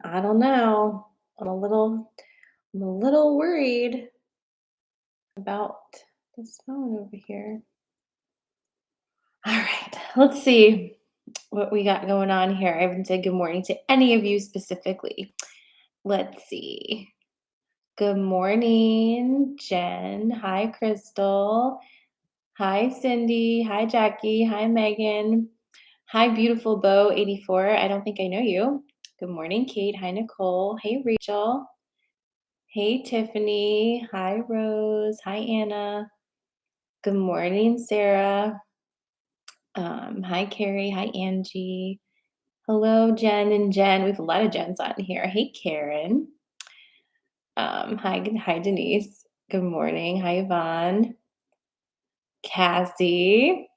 I don't know. I'm a little worried about this phone over here. All right, let's see what we got going on here. I haven't said good morning to any of you specifically. Let's see. Good morning, Jen. Hi, Crystal. Hi, Cindy. Hi, Jackie. Hi, Megan. Hi, beautiful Bo 84. I don't think I know you. Good morning, Kate. Hi, Nicole. Hey, Rachel. Hey, Tiffany. Hi, Rose. Hi, Anna. Good morning, Sarah. Hi, Carrie. Hi, Angie. Hello, Jen and Jen. We have a lot of Jens on here. Hey, Karen. Hi, Denise. Good morning. Hi, Yvonne. Cassie.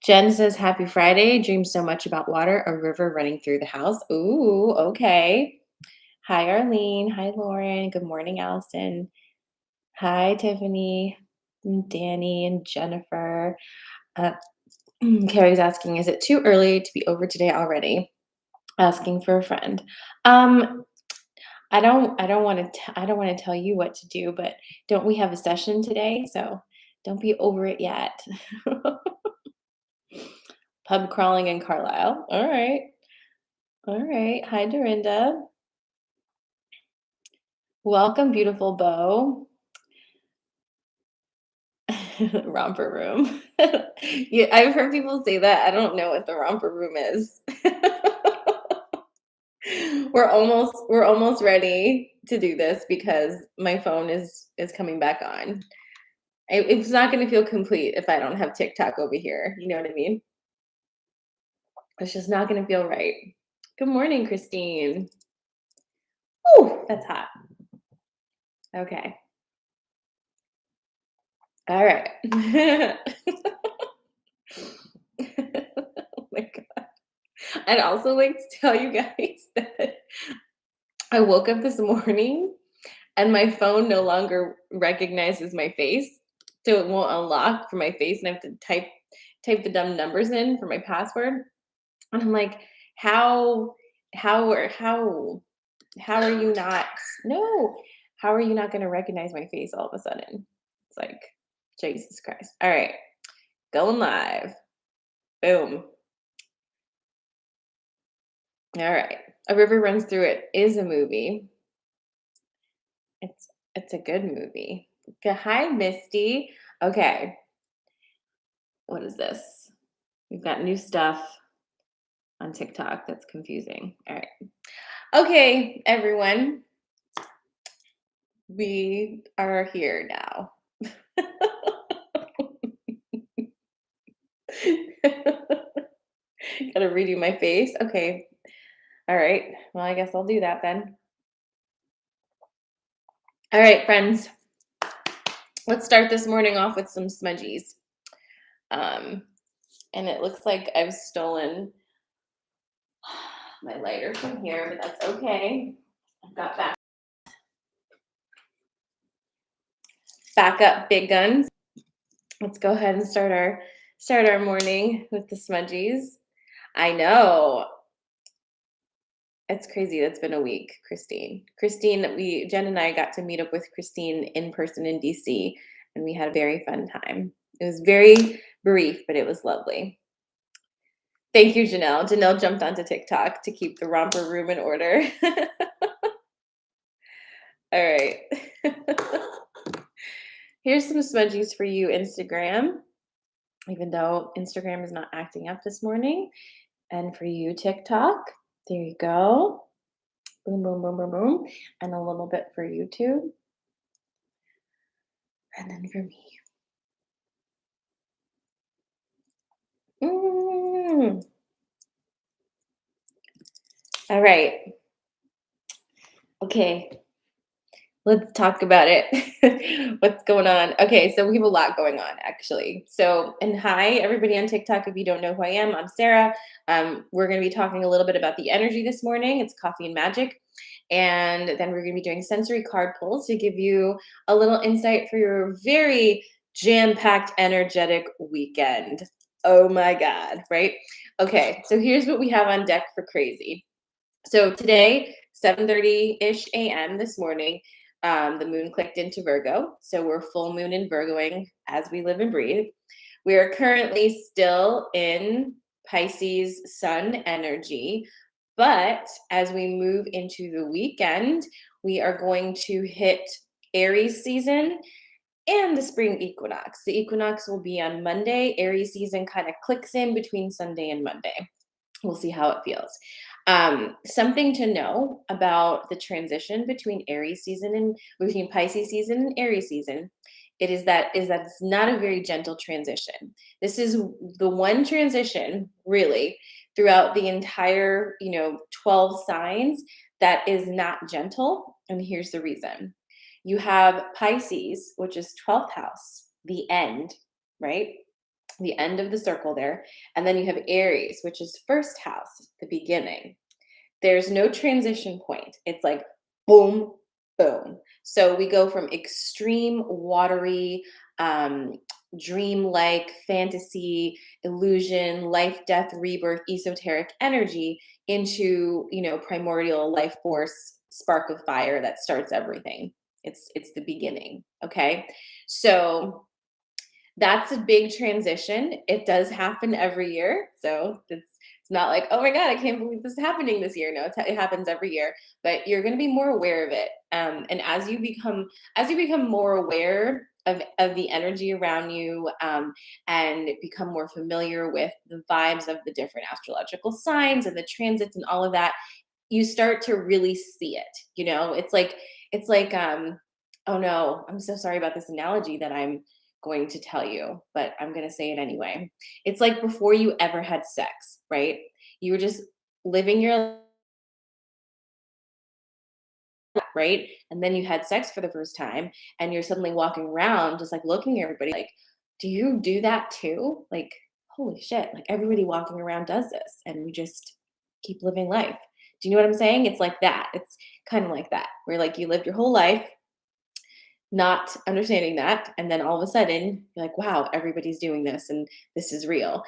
Jen says, Happy Friday. Dream so much about water, a river running through the house. Ooh, okay. Hi, Arlene. Hi, Lauren. Good morning, Allison. Hi, Tiffany, and Danny, and Jennifer. Uh, Carrie's asking, is it too early to be over today already? Asking for a friend. Um, I don't want to tell you what to do, but don't we have a session today? So don't be over it yet. Pub crawling in Carlisle. All right. All right. Hi, Dorinda. Welcome, beautiful Bo. Romper room. Yeah, I've heard people say that. I don't know what the romper room is. We're almost ready to do this because my phone is coming back on. It's not going to feel complete if I don't have TikTok over here. You know what I mean? It's just not going to feel right. Good morning, Christine. Ooh, that's hot. Okay. All right. Oh my God. I'd also like to tell you guys that I woke up this morning and my phone no longer recognizes my face, so it won't unlock for my face, and I have to type the dumb numbers in for my password. And I'm like, how how are you not no, how are you not gonna recognize my face all of a sudden? It's like, Jesus Christ. All right, going live. Boom. All right. A River Runs Through It is a movie. It's a good movie. Hi, Misty. Okay, what is this? We've got new stuff on TikTok that's confusing. All right. Okay, everyone. We are here now. Gotta redo my face. Okay. All right. Well, I guess I'll do that then. All right, friends. Let's start this morning off with some smudgies. Um, and it looks like I've stolen my lighter from here, but that's okay. I've got back up big guns. Let's go ahead and start our morning with the smudgies. I know. It's crazy. It's been a week, Christine. Jen and I got to meet up with Christine in person in DC, and we had a very fun time. It was very brief, but it was lovely. Thank you, Janelle. Janelle jumped onto TikTok to keep the romper room in order. All right. Here's some smudgies for you, Instagram, even though Instagram is not acting up this morning. And for you, TikTok, there you go. Boom, boom, boom, boom, boom. And a little bit for YouTube. And then for me. Mm. All right. Okay. Let's talk about it. What's going on? Okay, so we have a lot going on actually. So, and hi everybody on TikTok. If you don't know who I am, I'm Sarah. We're going to be talking a little bit about the energy this morning. It's Coffee and Magic. And then we're going to be doing sensory card pulls to give you a little insight for your very jam-packed, energetic weekend. Oh my God, right? Okay, so here's what we have on deck for crazy. So today, 7:30-ish a.m. this morning, the moon clicked into Virgo. So we're full moon in Virgoing as we live and breathe. We are currently still in Pisces sun energy, but as we move into the weekend, we are going to hit Aries season and the spring equinox. The equinox will be on Monday. Aries season kind of clicks in between Sunday and Monday. We'll see how it feels. Something to know about the transition between Aries season and between Pisces season and Aries season. It is that it's not a very gentle transition. This is the one transition really throughout the entire 12 signs that is not gentle. And here's the reason. You have Pisces, which is 12th house, the end, right? The end of the circle there. And then you have Aries, which is first house, the beginning. There's no transition point. It's like boom, boom. So we go from extreme watery, um, dream-like fantasy, illusion, life, death, rebirth, esoteric energy into, primordial life force, spark of fire that starts everything. It's the beginning. Okay. So that's a big transition. It does happen every year. So it's not like, oh my God, I can't believe this is happening this year. No, it happens every year, but you're going to be more aware of it. And as you become more aware of the energy around you, and become more familiar with the vibes of the different astrological signs and the transits and all of that, you start to really see it. It's like, oh no, I'm so sorry about this analogy that I'm going to tell you, but I'm going to say it anyway. It's like before you ever had sex, right? You were just living your life, right? And then you had sex for the first time and you're suddenly walking around just like looking at everybody like, do you do that too? Like, holy shit, like everybody walking around does this and we just keep living life. Do you know what I'm saying? It's like that. It's kind of like that, where like you lived your whole life not understanding that, and then all of a sudden you're like, wow, everybody's doing this and this is real.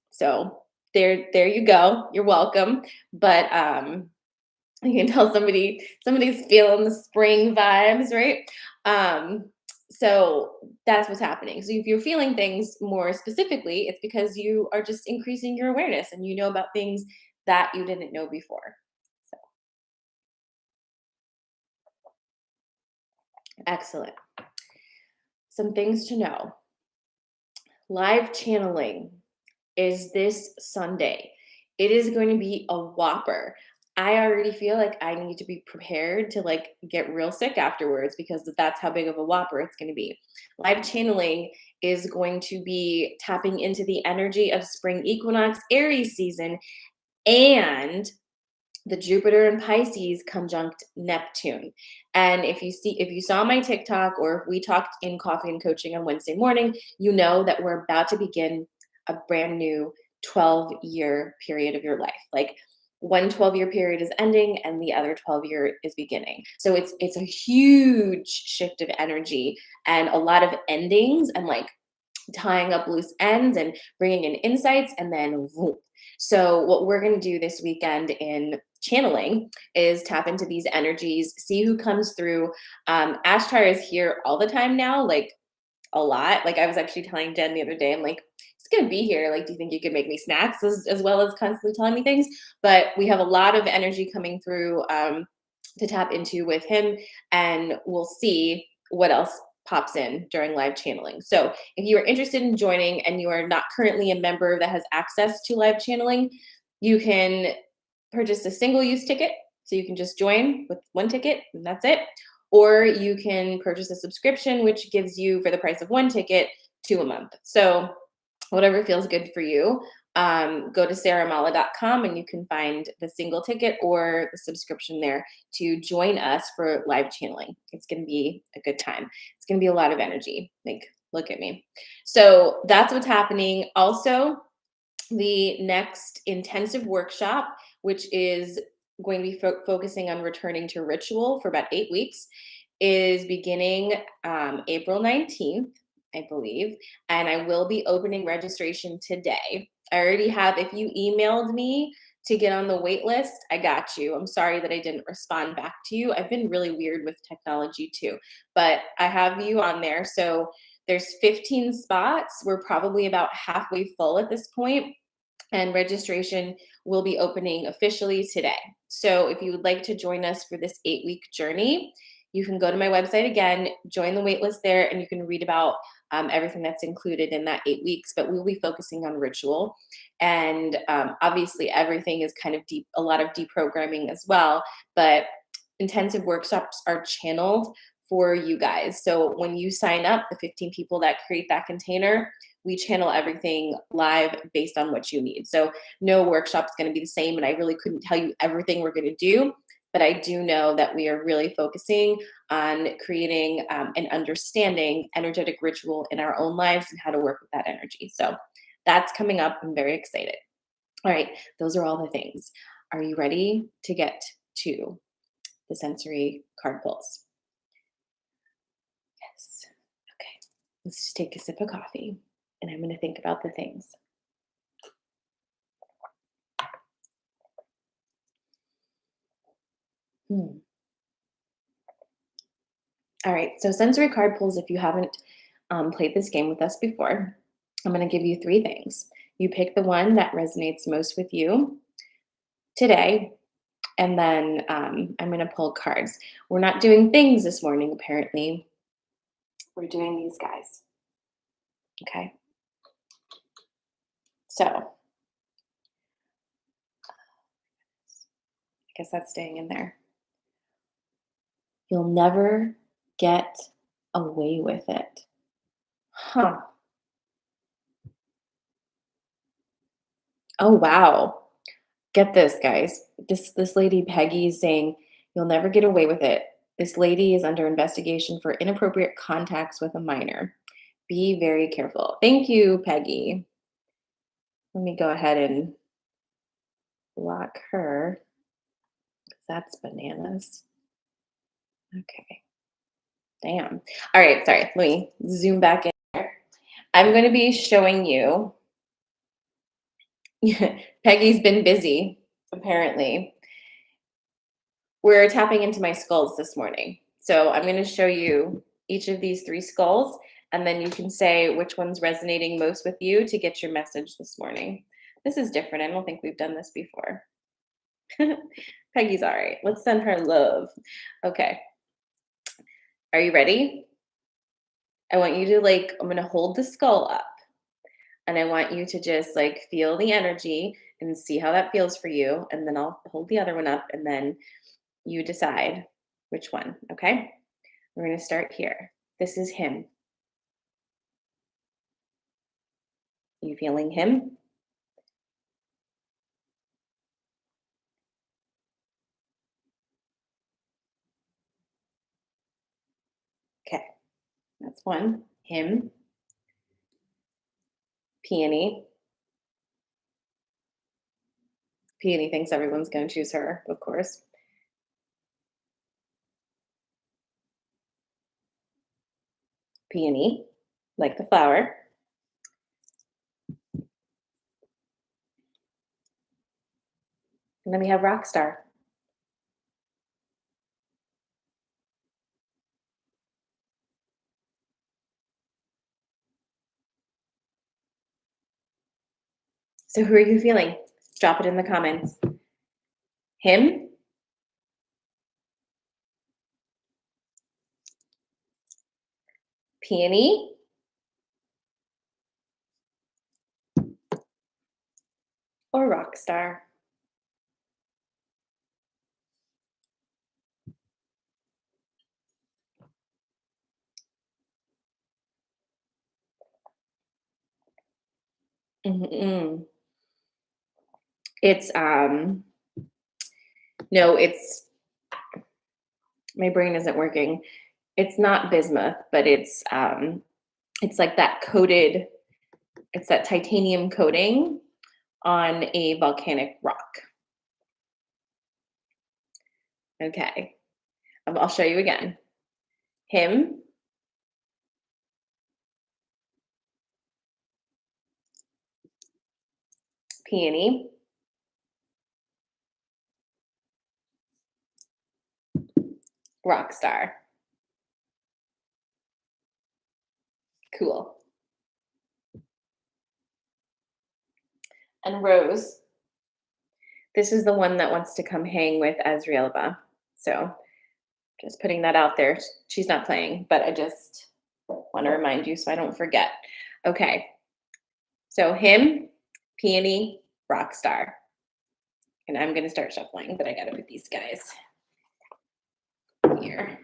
So there you go, you're welcome. But you can tell somebody's feeling the spring vibes, right? So that's what's happening. So if you're feeling things more specifically, it's because you are just increasing your awareness and you know about things that you didn't know before. So excellent. Some things to know. Live channeling is this Sunday. It is going to be a whopper. I already feel like I need to be prepared to like get real sick afterwards because that's how big of a whopper it's going to be. Live channeling is going to be tapping into the energy of spring equinox Aries season and the Jupiter and Pisces conjunct Neptune. And if you saw my TikTok or if we talked in Coffee and Coaching on Wednesday morning, you know that we're about to begin a brand new 12-year period of your life. Like one 12-year period is ending and the other 12-year is beginning. So it's a huge shift of energy and a lot of endings and like tying up loose ends and bringing in insights and then whoop. So what we're going to do this weekend in channeling is tap into these energies, see who comes through. Ashtar is here all the time now, like a lot. Like I was actually telling Jen the other day, I'm like, it's going to be here. Like, do you think you could make me snacks as well as constantly telling me things? But we have a lot of energy coming through to tap into with him, and we'll see what else pops in during live channeling. So if you are interested in joining and you are not currently a member that has access to live channeling, you can purchase a single use ticket. So you can just join with one ticket and that's it. Or you can purchase a subscription, which gives you, for the price of one ticket, 2 a month. So whatever feels good for you. Go to sarahmala.com and you can find the single ticket or the subscription there to join us for live channeling. It's going to be a good time. It's going to be a lot of energy. Like, look at me. So that's what's happening. Also, the next intensive workshop, which is going to be focusing on returning to ritual for about 8 weeks, is beginning April 19th, I believe, and I will be opening registration today. I already have, if you emailed me to get on the wait list, I got you. I'm sorry that I didn't respond back to you. I've been really weird with technology too, but I have you on there. So there's 15 spots. We're probably about halfway full at this point, and registration will be opening officially today. So if you would like to join us for this 8-week journey, you can go to my website again, join the waitlist there, and you can read about everything that's included in that 8 weeks. But we'll be focusing on ritual, and obviously everything is kind of deep, a lot of deprogramming as well. But intensive workshops are channeled for you guys. So when you sign up, the 15 people that create that container, we channel everything live based on what you need. So no workshop's going to be the same, and I really couldn't tell you everything we're going to do, but I do know that we are really focusing on creating and understanding energetic ritual in our own lives and how to work with that energy. So that's coming up. I'm very excited. All right, those are all the things. Are you ready to get to the sensory card pulls? Yes. Okay. Let's just take a sip of coffee, and I'm going to think about the things. Hmm. All right. So sensory card pulls. If you haven't played this game with us before, I'm going to give you three things. You pick the one that resonates most with you today, and then I'm going to pull cards. We're not doing things this morning, apparently. We're doing these guys. Okay. So I guess that's staying in there. You'll never get away with it. Huh. Oh, wow. Get this, guys. This lady Peggy is saying you'll never get away with it. This lady is under investigation for inappropriate contacts with a minor. Be very careful. Thank you, Peggy. Let me go ahead and block her. That's bananas. Okay. Damn. All right, sorry. Let me zoom back in here. I'm going to be showing you. Peggy's been busy, apparently. We're tapping into my skulls this morning. So I'm going to show you each of these three skulls, and then you can say which one's resonating most with you to get your message this morning. This is different. I don't think we've done this before. Peggy's all right. Let's send her love. Okay. Are you ready? I want you to I'm going to hold the skull up, and I want you to just feel the energy and see how that feels for you. And then I'll hold the other one up, and then you decide which one. Okay. We're going to start here. This is him. You feeling him? Okay. That's one. Him. Peony. Peony thinks everyone's going to choose her, of course. Peony, like the flower. And then we have Rockstar. So who are you feeling? Drop it in the comments. Him, Peony, or Rockstar? Mm-mm. It's no, my brain isn't working. It's not bismuth, but it's like that coated, it's that titanium coating on a volcanic rock. Okay. I'll show you again. Him, Peony, rock star. Cool. And Rose, this is the one that wants to come hang with Azrielba. So just putting that out there. She's not playing, but I just want to remind you so I don't forget. Okay. So him, peony, rock star. And I'm going to start shuffling, but I got to put these guys here.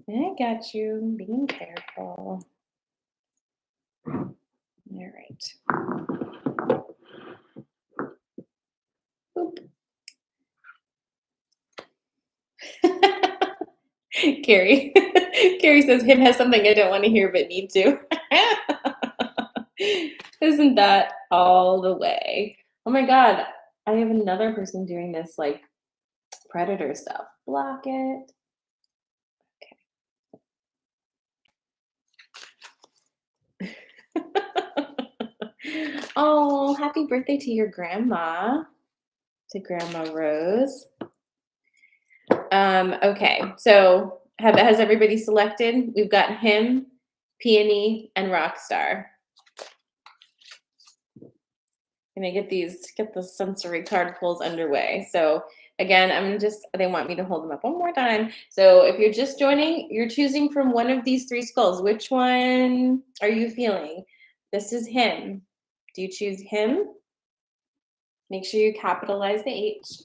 I got you. Being careful. All right. Boop. Carrie. Carrie says him has something I don't want to hear but need to. Isn't that all the way? Oh my God. I have another person doing this like predator stuff. Block it. Oh, happy birthday to your grandma, to Grandma Rose. Okay, so has everybody selected? We've got him, peony, and rockstar. Gonna get the sensory card pulls underway. So again, they want me to hold them up one more time. So if you're just joining, you're choosing from one of these three skulls. Which one are you feeling? This is him. Do you choose him? Make sure you capitalize the H.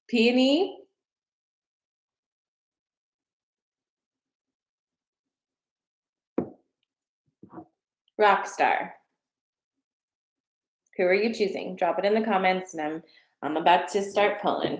Peony. Rockstar. Who are you choosing? Drop it in the comments, and I'm about to start pulling.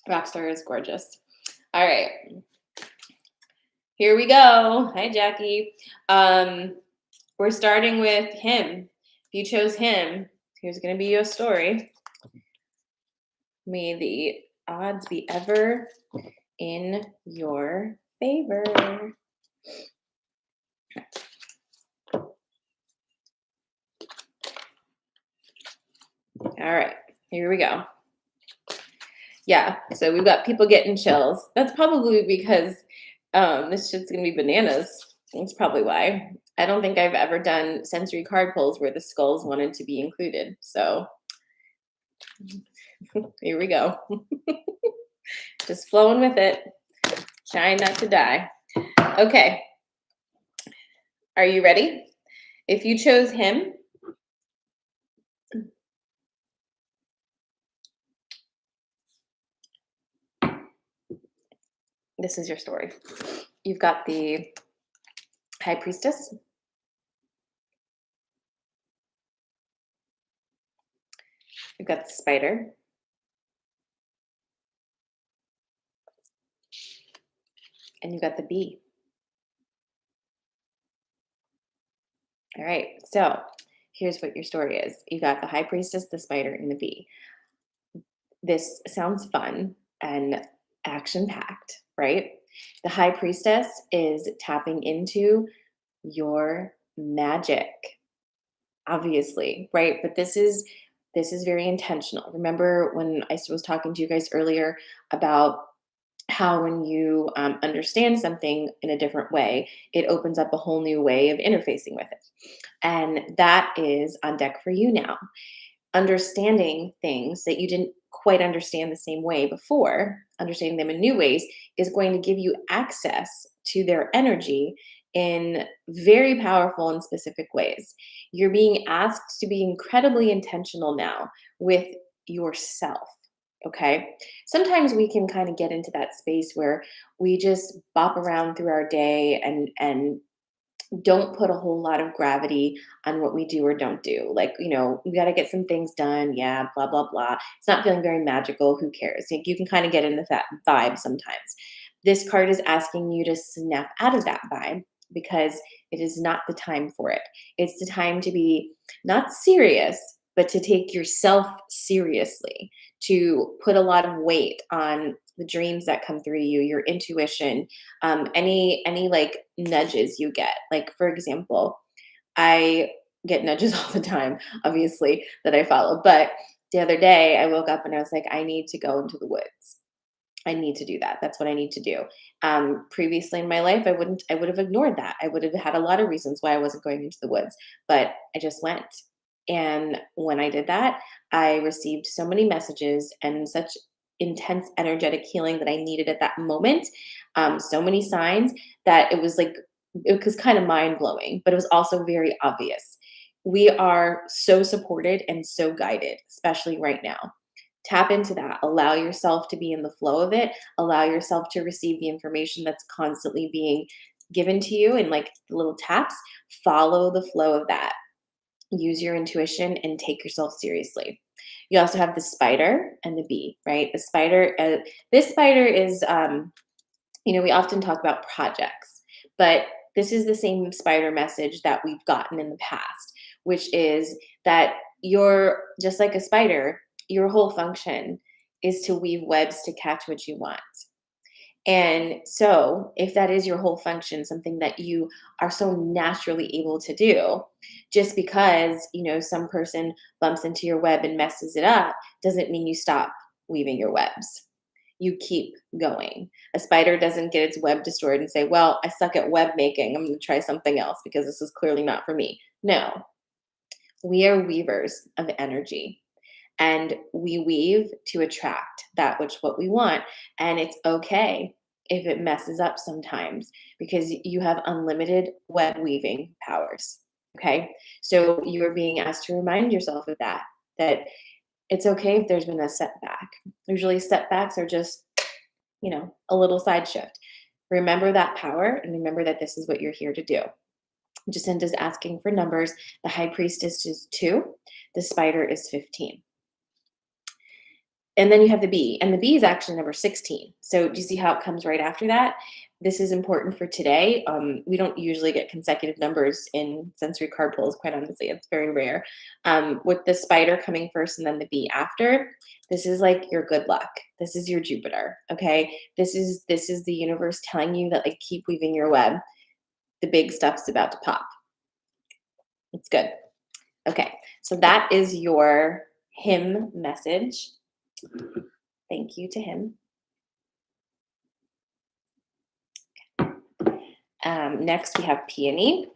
Rockstar is gorgeous. All right. Here we go. Hi, Jackie. We're starting with him. If you chose him, here's going to be your story. May the odds be ever in your favor. All right, here we go. Yeah, so we've got people getting chills. That's probably because this shit's going to be bananas. That's probably why. I don't think I've ever done sensory card pulls where the skulls wanted to be included. So here we go. Just flowing with it. Trying not to die. Okay. Are you ready? If you chose him, this is your story. You've got the High Priestess. You've got the Spider. And you've got the Bee. All right, so here's what your story is. You got the High Priestess, the Spider, and the Bee. This sounds fun and action-packed, right? The High Priestess is tapping into your magic, obviously, right? But this is very intentional. Remember when I was talking to you guys earlier about how when you understand something in a different way, it opens up a whole new way of interfacing with it. And that is on deck for you now. Understanding things that you didn't quite understand the same way before, understanding them in new ways, is going to give you access to their energy in very powerful and specific ways. You're being asked to be incredibly intentional now with yourself. Okay. Sometimes we can kind of get into that space where we just bop around through our day and don't put a whole lot of gravity on what we do or don't do. Like, we got to get some things done. Yeah, blah, blah, blah. It's not feeling very magical. Who cares? Like, you can kind of get into that vibe sometimes. This card is asking you to snap out of that vibe because it is not the time for it. It's the time to be not serious, but to take yourself seriously, to put a lot of weight on the dreams that come through you, your intuition, any like nudges you get. Like for example, I get nudges all the time, obviously, that I follow. But the other day I woke up and I was like, I need to go into the woods. I need to do that. That's what I need to do. Previously in my life, I would have ignored that. I would have had a lot of reasons why I wasn't going into the woods, but I just went. And when I did that, I received so many messages and such intense energetic healing that I needed at that moment. So many signs that it was kind of mind blowing, but it was also very obvious. We are so supported and so guided, especially right now. Tap into that. Allow yourself to be in the flow of it. Allow yourself to receive the information that's constantly being given to you in like little taps. Follow the flow of that. Use your intuition and take yourself seriously. You also have the spider and the bee, right? The spider, this spider is, we often talk about projects, but this is the same spider message that we've gotten in the past, which is that you're just like a spider, your whole function is to weave webs to catch what you want. And so, if that is your whole function, something that you are so naturally able to do, just because, some person bumps into your web and messes it up, doesn't mean you stop weaving your webs. You keep going. A spider doesn't get its web destroyed and say, well, I suck at web making. I'm going to try something else because this is clearly not for me. No, we are weavers of energy, and we weave to attract that which what we want. And it's okay if it messes up sometimes because you have unlimited web weaving powers. Okay. So you are being asked to remind yourself of that it's okay if there's been a setback. Usually setbacks are just, a little side shift. Remember that power and remember that this is what you're here to do. Jacinta's asking for numbers. The high priestess is 2. The spider is 15. And then you have the bee, and the bee is actually number 16. So do you see how it comes right after that? This is important for today. We don't usually get consecutive numbers in sensory card pulls, quite honestly. It's very rare. With the spider coming first and then the bee after, this is like your good luck. This is your Jupiter, okay? This is the universe telling you that, like, keep weaving your web. The big stuff's about to pop. It's good. Okay, so that is your him message. Thank you to him. Next, we have peony.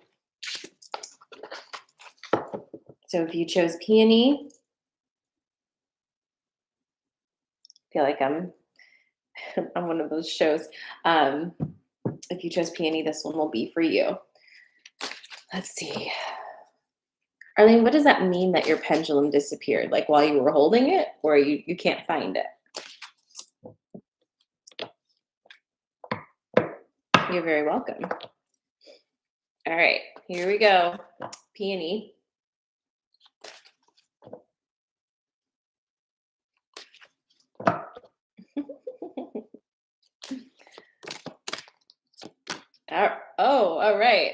So if you chose peony, I feel like I'm on one of those shows. If you chose peony, this one will be for you. Let's see. Arlene, what does that mean that your pendulum disappeared? Like while you were holding it, or you can't find it? You're very welcome. All right, here we go. Peony. All right.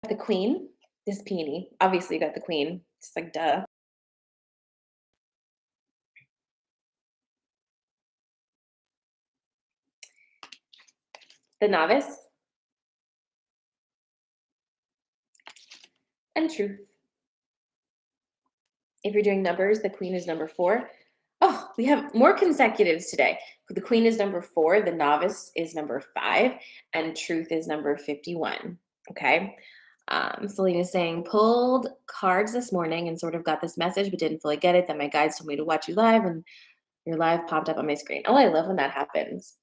The queen, this peony. Obviously, you got the queen. It's like, duh. The novice. And truth. If you're doing numbers, the queen is number 4. Oh, we have more consecutives today. The queen is number 4, the novice is number 5, and truth is number 51. Okay. Selena's saying, pulled cards this morning and sort of got this message, but didn't fully get it. Then my guides told me to watch you live, and your live popped up on my screen. Oh, I love when that happens.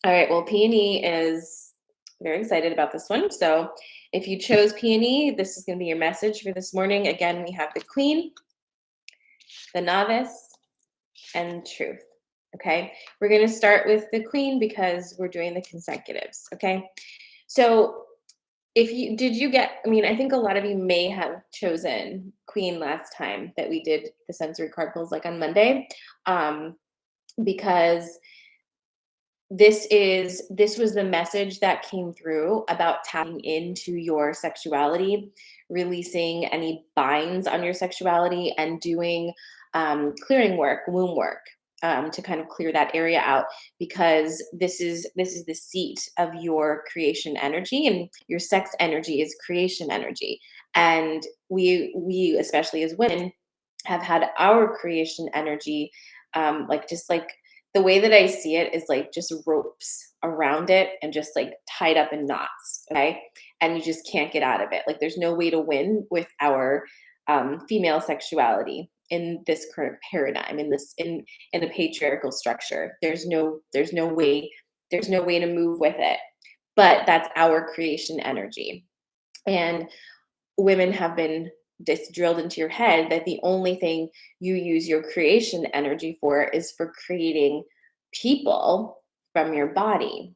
All right. Well, Peony is very excited about this one. So if you chose Peony, this is going to be your message for this morning. Again, we have the queen, the novice, and truth. Okay. We're going to start with the queen because we're doing the consecutives. Okay. So did you get, I think a lot of you may have chosen queen last time that we did the sensory card pulls, like on Monday, because this was the message that came through about tapping into your sexuality, releasing any binds on your sexuality and doing clearing work, womb work, to kind of clear that area out, because this is the seat of your creation energy, and your sex energy is creation energy. And we especially as women have had our creation energy, like just like the way that I see it is like just ropes around it and just like tied up in knots. Okay. And you just can't get out of it. Like there's no way to win with our female sexuality in this current paradigm, in this in a patriarchal structure. There's no way to move with it. But that's our creation energy. And women have been just drilled into your head that the only thing you use your creation energy for is for creating people from your body.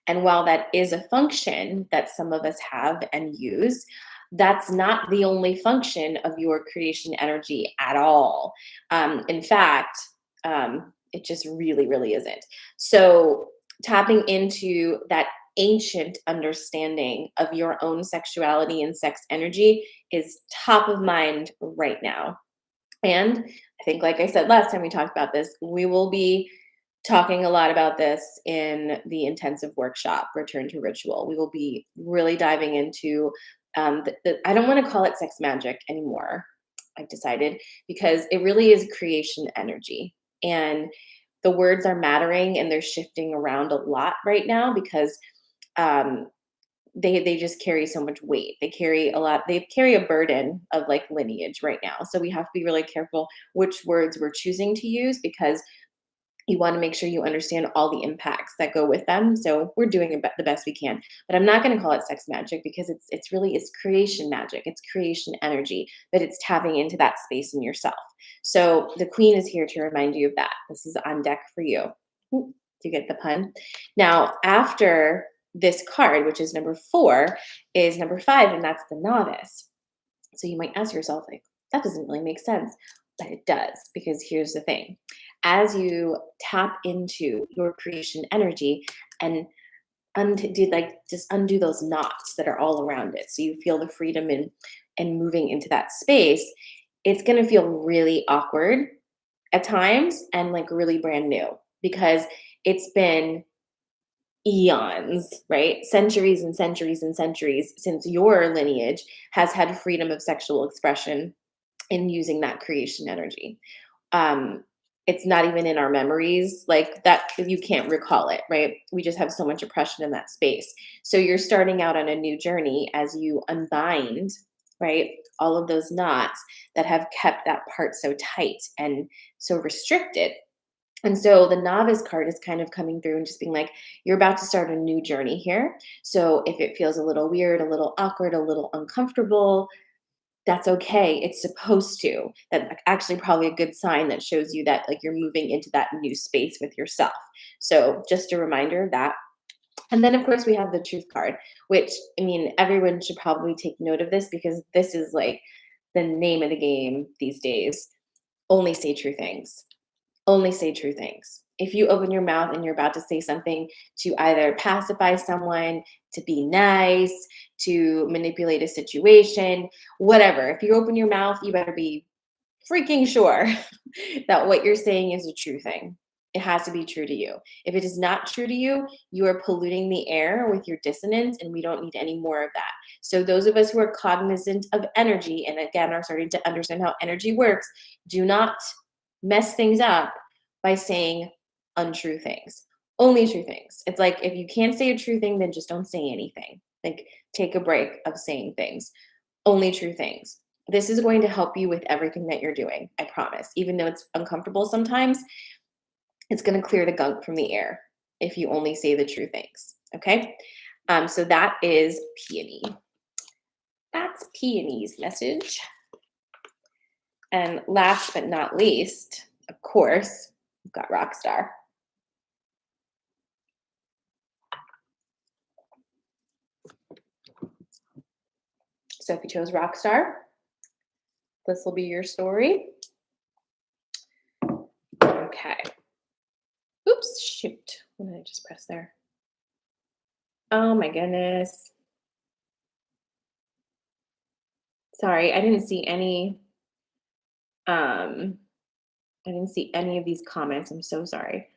And while that is a function that some of us have and use, that's not the only function of your creation energy at all. In fact, it just really, really isn't. So, tapping into that ancient understanding of your own sexuality and sex energy is top of mind right now. And I think, like I said last time we talked about this, we will be talking a lot about this in the intensive workshop, Return to Ritual. We will be really diving into, I don't want to call it sex magic anymore, I've decided, because it really is creation energy. And the words are mattering and they're shifting around a lot right now because um, they just carry so much weight. They carry a lot. They carry a burden of like lineage right now. So we have to be really careful which words we're choosing to use, because you want to make sure you understand all the impacts that go with them. So we're doing the best we can. But I'm not going to call it sex magic, because it's creation magic. It's creation energy, but it's tapping into that space in yourself. So the queen is here to remind you of that. This is on deck for you. Do you get the pun? Now, after this card, which is number 4, is number 5, and that's the novice. So you might ask yourself, like, that doesn't really make sense. But it does, because here's the thing. As you tap into your creation energy and undo those knots that are all around it, so you feel the freedom and moving into that space, it's going to feel really awkward at times and like really brand new, because it's been eons, right? Centuries and centuries and centuries since your lineage has had freedom of sexual expression in using that creation energy. Um, it's not even in our memories, like that, you can't recall it, right? We just have so much oppression in that space. So you're starting out on a new journey as you unbind, right? All of those knots that have kept that part so tight and so restricted. And so the novice card is kind of coming through and just being like, you're about to start a new journey here. So if it feels a little weird, a little awkward, a little uncomfortable, that's okay. It's supposed to. That's actually probably a good sign that shows you that like you're moving into that new space with yourself. So just a reminder of that. And then of course we have the truth card, which I mean everyone should probably take note of this, because this is like the name of the game these days. Only say true things. Only say true things. If you open your mouth and you're about to say something to either pacify someone, to be nice, to manipulate a situation, whatever, if you open your mouth, you better be freaking sure that what you're saying is a true thing. It has to be true to you. If it is not true to you, you are polluting the air with your dissonance, and we don't need any more of that. So, those of us who are cognizant of energy and again are starting to understand how energy works, do not mess things up by saying untrue things. Only true things. It's like if you can't say a true thing, then just don't say anything. Like take a break of saying things. Only true things. This is going to help you with everything that you're doing. I promise. Even though it's uncomfortable sometimes, it's going to clear the gunk from the air if you only say the true things. Okay. So that is Peony. That's Peony's message. And last but not least, of course, we've got Rockstar. So if you chose Rockstar, this will be your story. Okay. Oops, shoot. What did I just press there? Oh my goodness. Sorry, um I didn't see any of these comments. I'm so sorry.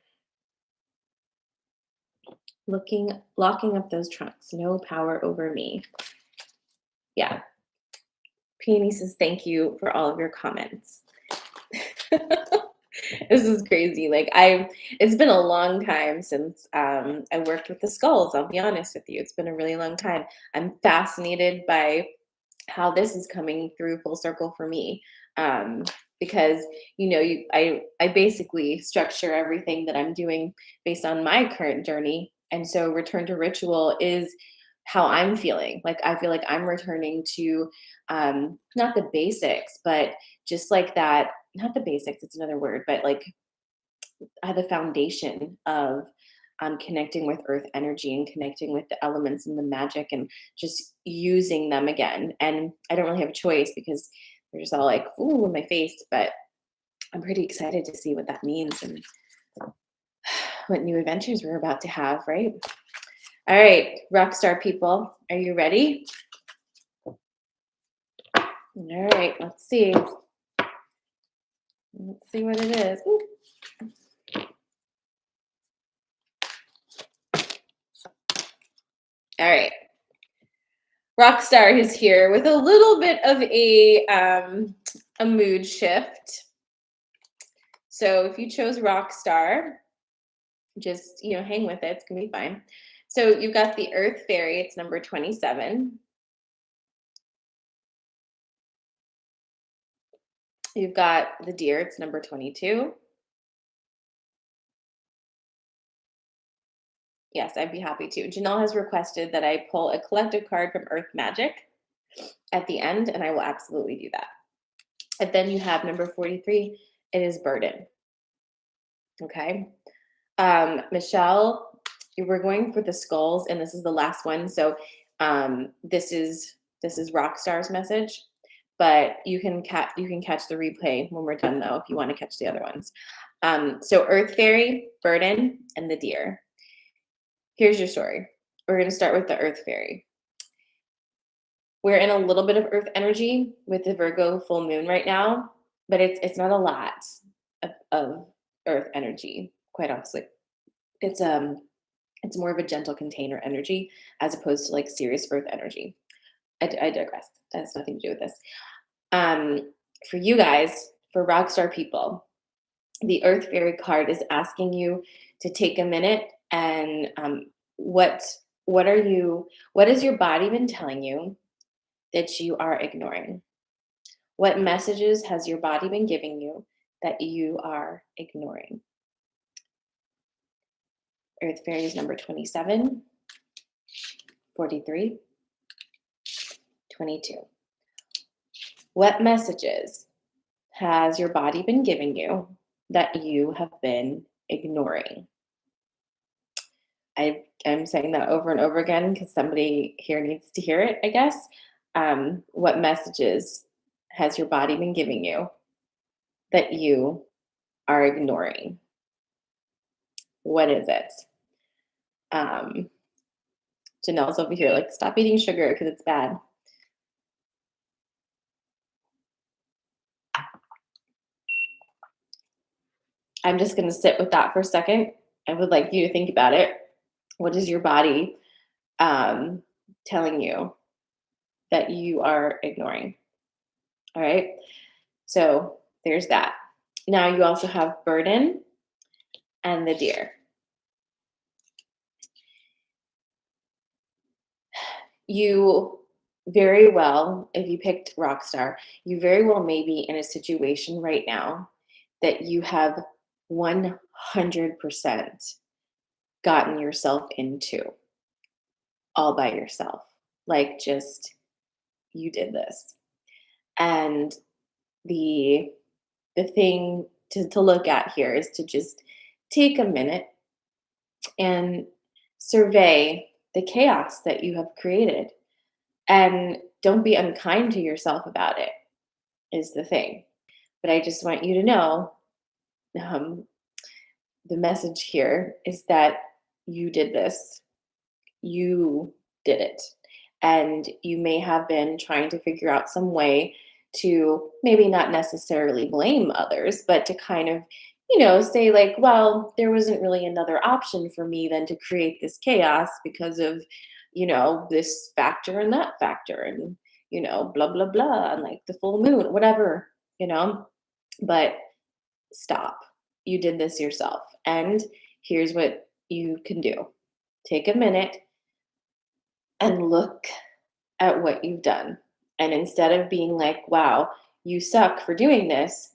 Locking up those trunks. No power over me. Yeah. Peony says thank you for all of your comments. This is crazy. It's been a long time since I worked with the skulls. I'll be honest with you. It's been a really long time. I'm fascinated by how this is coming through full circle for me. Um, because I basically structure everything that I'm doing based on my current journey. And so return to ritual is how I'm feeling. Like I feel like I'm returning to not the basics, but just like that, not the basics, it's another word, but like the foundation of connecting with earth energy and connecting with the elements and the magic and just using them again. And I don't really have a choice because they're just all like, ooh, in my face. But I'm pretty excited to see what that means and what new adventures we're about to have, right? All right, rock star people, are you ready? All right, let's see. Let's see what it is. Ooh. All right. Rockstar is here with a little bit of a mood shift. So if you chose Rockstar, just hang with it. It's gonna be fine. So you've got the Earth Fairy. It's number 27. You've got the Deer. It's number 22. Yes, I'd be happy to. Janelle has requested that I pull a collective card from Earth Magic at the end, and I will absolutely do that. And then you have number 43. It is Burden. Okay. Michelle, we're going for the skulls, and this is the last one. So this is Rockstar's message, but you can catch the replay when we're done though, if you want to catch the other ones. So Earth Fairy, Burden, and the Deer. Here's your story. We're going to start with the Earth Fairy. We're in a little bit of Earth energy with the Virgo full moon right now, but it's not a lot of Earth energy, quite honestly. It's more of a gentle container energy as opposed to like serious Earth energy. I digress. That has nothing to do with this. For you guys, for rockstar people, the Earth Fairy card is asking you to take a minute and what what has your body been telling you that you are ignoring? What messages has your body been giving you that you are ignoring? Earth Fairy is number 27, 43, 22. What messages has your body been giving you that you have been ignoring? I'm saying that over and over again because somebody here needs to hear it, I guess. What messages has your body been giving you that you are ignoring? What is it? Janelle's over here like, stop eating sugar because it's bad. I'm just going to sit with that for a second. I would like you to think about it. What is your body telling you that you are ignoring? All right. So there's that. Now you also have Burden and the Deer. You very well, if you picked Rockstar, you very well may be in a situation right now that you have 100% gotten yourself into all by yourself. Like just you did this. And the thing to look at here is to just take a minute and survey the chaos that you have created. And don't be unkind to yourself about it, is the thing. But I just want you to know um, the message here is that you did this. You did it. And you may have been trying to figure out some way to maybe not necessarily blame others, but to kind of, say, like, well, there wasn't really another option for me than to create this chaos because of, this factor and that factor and, blah, blah, blah, and like the full moon, whatever, you know. But stop. You did this yourself. And here's what you can do: take a minute and look at what you've done. And instead of being like, wow, you suck for doing this,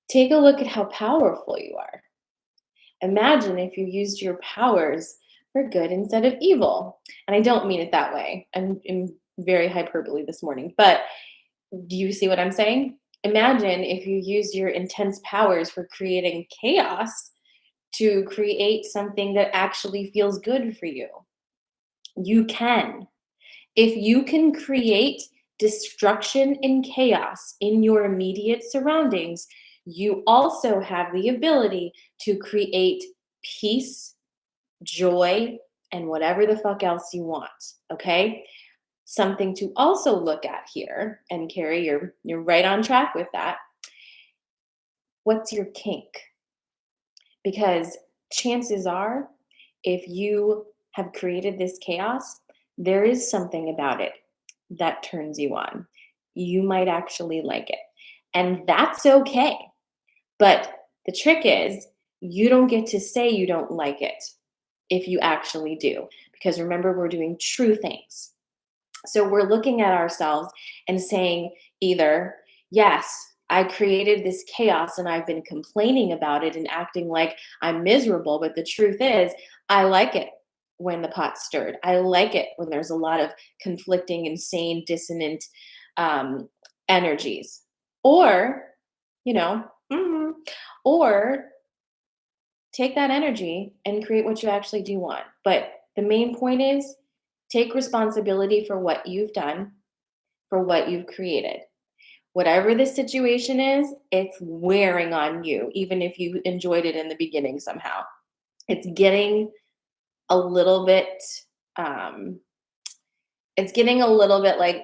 take a look at how powerful you are. Imagine if you used your powers for good instead of evil. And I don't mean it that way. I'm in very hyperbole this morning, but do you see what I'm saying? Imagine if you used your intense powers for creating chaos to create something that actually feels good for you. You can. If you can create destruction and chaos in your immediate surroundings, you also have the ability to create peace, joy, and whatever the fuck else you want. Okay? Something to also look at here, and Carrie, you're right on track with that. What's your kink? Because chances are, if you have created this chaos, there is something about it that turns you on. You might actually like it. And that's okay. But the trick is, you don't get to say you don't like it if you actually do. Because remember, we're doing true things. So we're looking at ourselves and saying either, yes, I created this chaos and I've been complaining about it and acting like I'm miserable. But the truth is, I like it when the pot's stirred. I like it when there's a lot of conflicting, insane, dissonant energies. Or, you know, mhm, or take that energy and create what you actually do want. But the main point is, take responsibility for what you've done, for what you've created. Whatever the situation is, it's wearing on you, even if you enjoyed it in the beginning somehow. It's getting a little bit, um, like,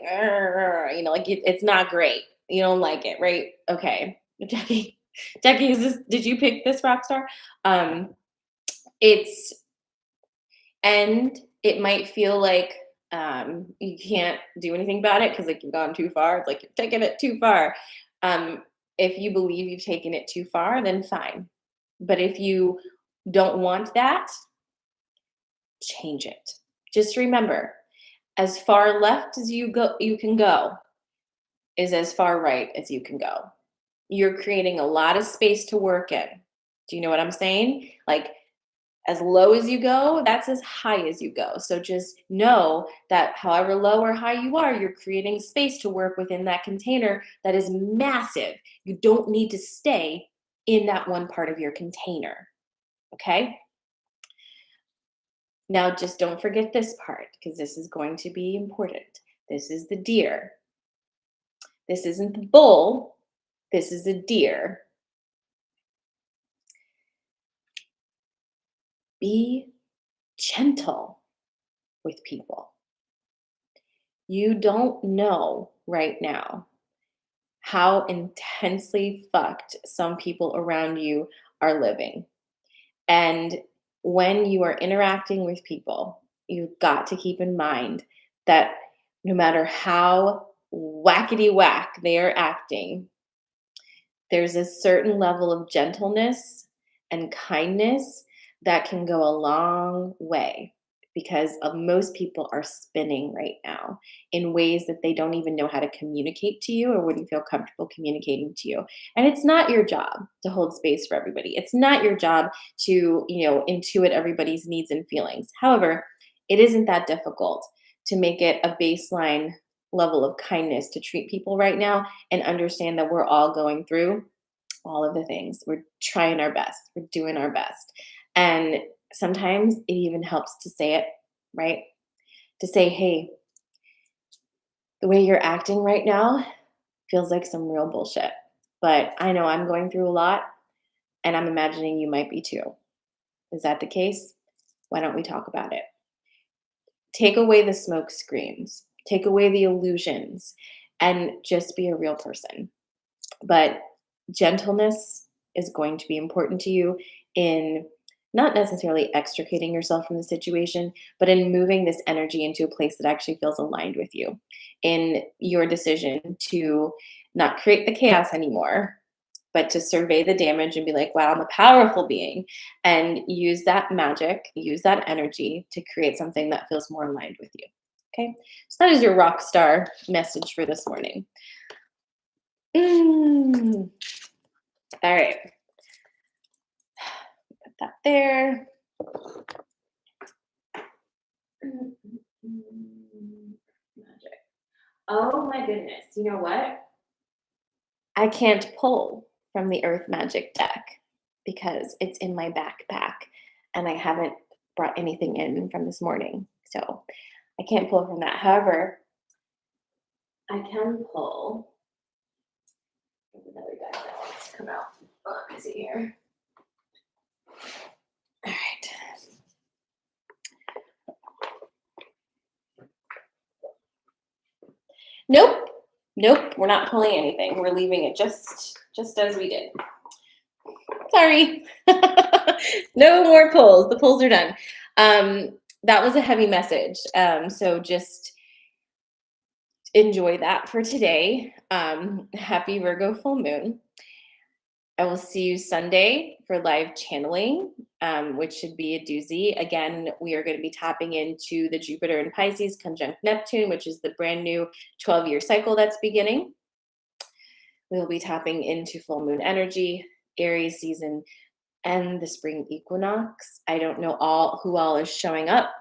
like it's not great. You don't like it, right? Okay. Jackie, did you pick this rock star? Um, it's And it might feel like you can't do anything about it because like you've gone too far. It's like you're taking it too far. Um, if you believe you've taken it too far, then fine. But if you don't want that, change it. Just remember, as far left as you can go is as far right as you can go. You're creating a lot of space to work in. Do you know what I'm saying? Like, as low as you go, that's as high as you go. So just know that however low or high you are, you're creating space to work within that container that is massive. You don't need to stay in that one part of your container. Okay? Now, just don't forget this part because this is going to be important. This is the deer. This isn't the bull. This is a deer. Be gentle with people. You don't know right now how intensely fucked some people around you are living. And when you are interacting with people, you've got to keep in mind that no matter how whackety whack they are acting, there's a certain level of gentleness and kindness that can go a long way because most people are spinning right now in ways that they don't even know how to communicate to you or wouldn't feel comfortable communicating to you. And it's not your job to hold space for everybody. It's not your job to, intuit everybody's needs and feelings. However, it isn't that difficult to make it a baseline level of kindness to treat people right now and understand that we're all going through all of the things. We're trying our best. We're doing our best. And sometimes it even helps to say it, right? To say, hey, the way you're acting right now feels like some real bullshit. But I know I'm going through a lot and I'm imagining you might be too. Is that the case? Why don't we talk about it? Take away the smoke screens. take away the illusions, and just be a real person. But gentleness is going to be important to you in not necessarily extricating yourself from the situation, but in moving this energy into a place that actually feels aligned with you in your decision to not create the chaos anymore, but to survey the damage and be like, wow, I'm a powerful being, and use that magic, use that energy to create something that feels more aligned with you. Okay. So that is your rock star message for this morning. Mm. All right. Put that there. Magic. Oh my goodness. You know what? I can't pull from the Earth Magic deck because it's in my backpack and I haven't brought anything in from this morning. So I can't pull from that. However, I can pull another deck that wants to come out. Oh, let me see here. All right. Nope. Nope. We're not pulling anything. We're leaving it just as we did. Sorry. No more pulls. The pulls are done. That was a heavy message. So just enjoy that for today. Happy Virgo full moon. I will see you Sunday for live channeling, which should be a doozy. Again, we are going to be tapping into the Jupiter and Pisces conjunct Neptune, which is the brand new 12-year cycle that's beginning. We will be tapping into full moon energy, Aries season, and the spring equinox. I don't know who all is showing up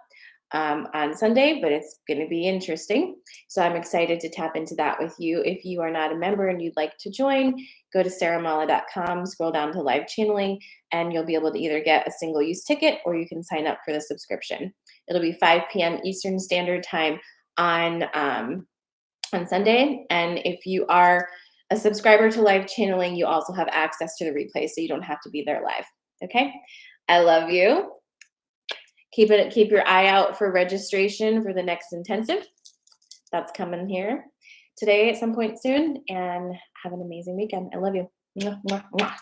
on Sunday, but it's going to be interesting. So I'm excited to tap into that with you. If you are not a member and you'd like to join, go to sarahmala.com, scroll down to live channeling, and you'll be able to either get a single use ticket or you can sign up for the subscription. It'll be 5 p.m. Eastern Standard Time on Sunday. And if you are a subscriber to live channeling, you also have access to the replay, so you don't have to be there live. Okay? I love you. Keep your eye out for registration for the next intensive. That's coming here today at some point soon. And have an amazing weekend. I love you. Mwah, mwah, mwah.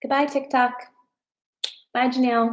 Goodbye, TikTok. Bye, Janelle.